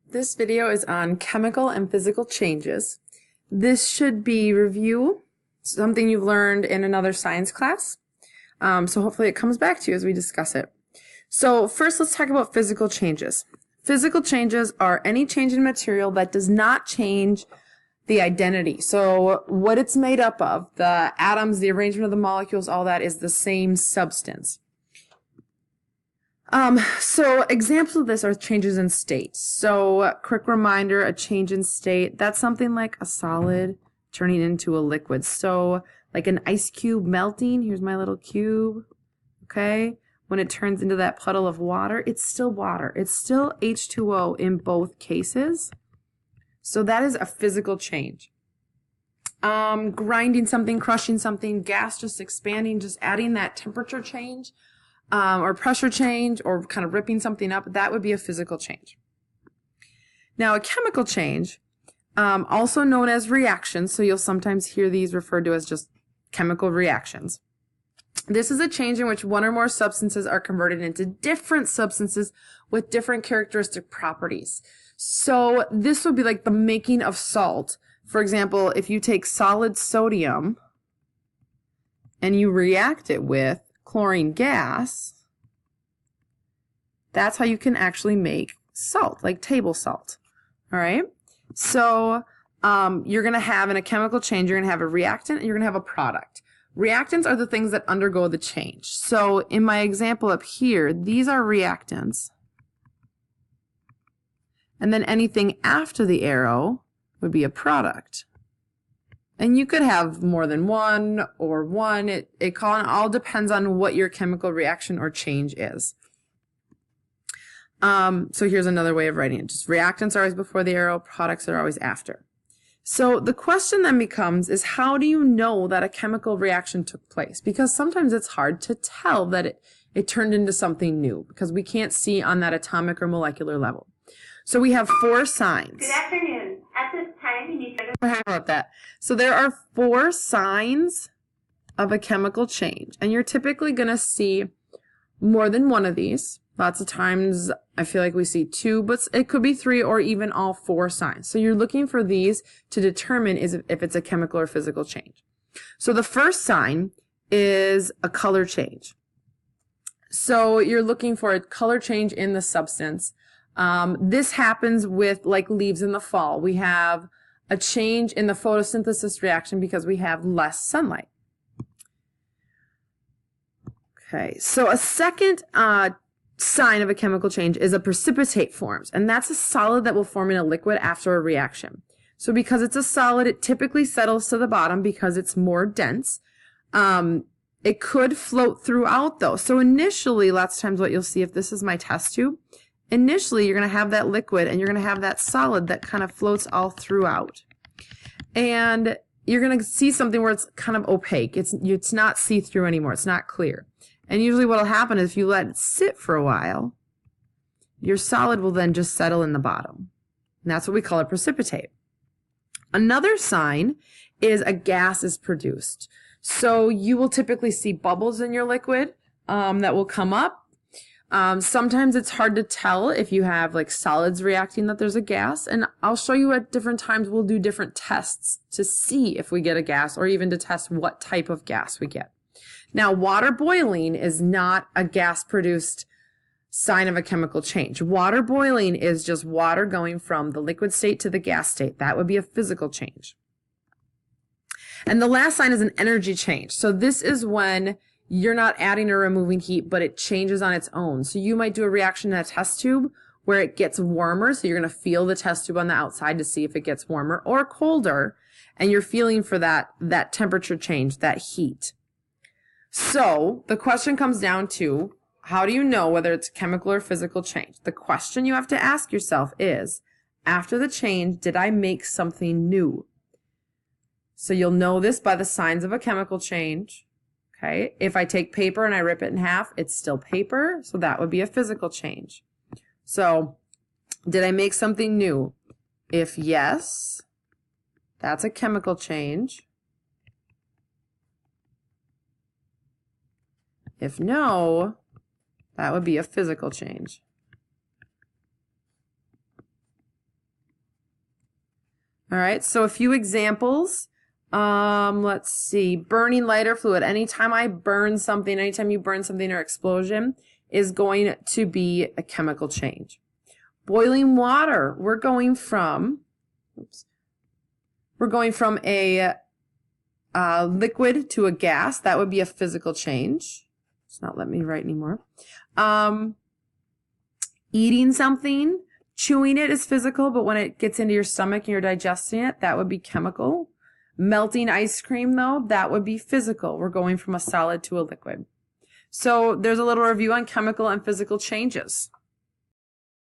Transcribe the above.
This video is on chemical and physical changes. This should be review, something you've learned in another science class. So hopefully it comes back to you as we discuss it. So first let's talk about physical changes. Physical changes are any change in material that does not change the identity. So what it's made up of, the atoms, the arrangement of the molecules, all that is the same substance. So examples of this are changes in state. So quick reminder, a change in state, that's something like a solid turning into a liquid. So like an ice cube melting, here's my little cube, okay? When it turns into that puddle of water, it's still water. It's still H2O in both cases. So that is a physical change. Grinding something, crushing something, gas just expanding, just adding that temperature change. Or pressure change, or kind of ripping something up, that would be a physical change. Now, a chemical change, also known as reactions, so you'll sometimes hear these referred to as just chemical reactions. This is a change in which one or more substances are converted into different substances with different characteristic properties. So this would be like the making of salt. For example, if you take solid sodium and you react it with chlorine gas, that's how you can actually make salt, like table salt. All right. So you're going to have in a chemical change, you're going to have a reactant and you're going to have a product. Reactants are the things that undergo the change. So in my example up here, these are reactants. And then anything after the arrow would be a product. And you could have more than one or one. It all depends on what your chemical reaction or change is. So here's another way of writing it. Just reactants are always before the arrow, products are always after. So the question then becomes is how do you know that a chemical reaction took place? Because sometimes it's hard to tell that it turned into something new because we can't see on that atomic or molecular level. So we have 4 signs. Good afternoon. At this time, you need to... How about that? So there are 4 signs of a chemical change, and you're typically going to see more than one of these. Lots of times I feel like we see 2, but it could be 3 or even all 4 signs. So you're looking for these to determine if it's a chemical or physical change. So the first sign is a color change. So you're looking for a color change in the substance. This happens with like leaves in the fall. We have a change in the photosynthesis reaction because we have less sunlight. Okay, so a second sign of a chemical change is a precipitate forms, and that's a solid that will form in a liquid after a reaction. So because it's a solid, it typically settles to the bottom because it's more dense. It could float throughout though. So initially, lots of times what you'll see if this is my test tube, initially, you're going to have that liquid and you're going to have that solid that kind of floats all throughout. And you're going to see something where it's kind of opaque. It's not see-through anymore. It's not clear. And usually what will happen is if you let it sit for a while, your solid will then just settle in the bottom. And that's what we call a precipitate. Another sign is a gas is produced. So you will typically see bubbles in your liquid that will come up. Sometimes it's hard to tell if you have like solids reacting that there's a gas, and I'll show you at different times we'll do different tests to see if we get a gas or even to test what type of gas we get. Now, water boiling is not a gas produced sign of a chemical change. Water boiling is just water going from the liquid state to the gas state. That would be a physical change. And the last sign is an energy change. So this is when you're not adding or removing heat, but it changes on its own. So you might do a reaction in a test tube where it gets warmer. So you're going to feel the test tube on the outside to see if it gets warmer or colder. And you're feeling for that temperature change, that heat. So the question comes down to, how do you know whether it's chemical or physical change? The question you have to ask yourself is, after the change, did I make something new? So you'll know this by the signs of a chemical change. Okay, if I take paper and I rip it in half, it's still paper, so that would be a physical change. So, did I make something new? If yes, that's a chemical change. If no, that would be a physical change. All right, so a few examples. Let's see. Burning lighter fluid. Anytime I burn something, anytime you burn something or explosion is going to be a chemical change. Boiling water. We're going from a liquid to a gas. That would be a physical change. It's not letting me write anymore. Eating something, chewing it is physical, but when it gets into your stomach and you're digesting it, that would be chemical. Melting ice cream, though, that would be physical. We're going from a solid to a liquid. So there's a little review on chemical and physical changes.